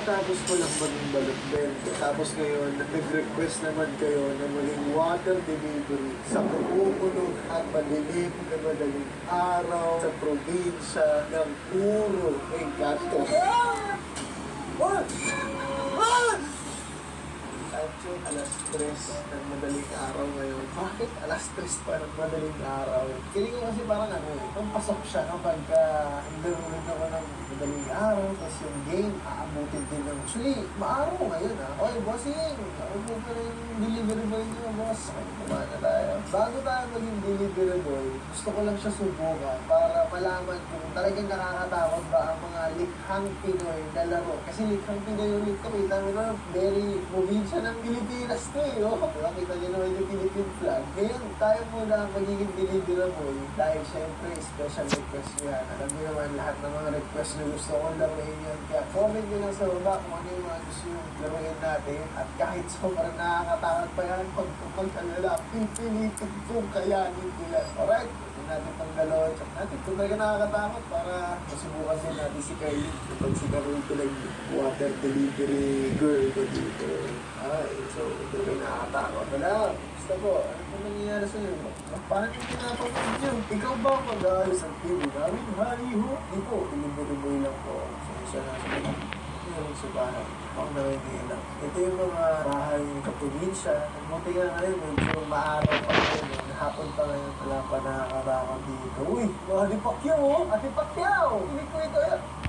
kakatapos ko lang maging balotbel. Tapos ngayon, nag-request naman kayo na maging water delivery sa kumukulong at madilim na madaling araw sa probinsya ng puro engkanto. What? What? Sancho, alas 3 ng madaling araw ngayon. Bakit alas 3 pa ng madaling araw? Feeling ko kasi parang nung pasok siya kapag nagdarulit ako ng madaling araw, tapos yung game, aabutin din ng actually, maaraw ngayon Oy, bossing! Ako po pa yung delivery boy niyo, boss. Kumana tayo. Bago tayo maging delivery boy, gusto ko lang siya subukan para malaman kung talagang nakakatakot ba ang mga likhang Pinoy na laro. Kasi likhang Pinoy ulit ito, very probinsya ng Pilipinas to Diba? Kita niyo naman yung Philippine flag. Ngayon, tayo muna ang magiging delivery boy dahil syempre special request nyo yan. Alam niyo naman lahat ng mga request na gusto kong laruin yan. Kaya comment nyo lang sa baba kung ano yung mga gusto yung laruin natin. At kahit sobrang nakakatakot pa yan, pagpagkalala, pipilitin kong kayanin nila. Alright? Natin pang galon. Check natin kung talaga nakakatakot para masubukan din natin si Kylie kapag si Carol ko lang water delivery girl ko dito. Ay, so ito may nakakatakot. Wala. Basta po, ano po nangyayari sa'yo? Paano yung pinapanood nyo? Ikaw ba ang mag-aalis ang TV namin? Haliho? Hindi po, delivery lang po. So, isa na sa mga yung subahan. Pang nawin lang. Ito yung mga bahay sa probinsya. Buti nga ngayon, medyo maaraw pa ngayon. Hapon pa ngayon, wala pa nakakatakot dito. Uy, mga Ate Pacquiao! Ate Pacquiao! Hindi ko ito yan.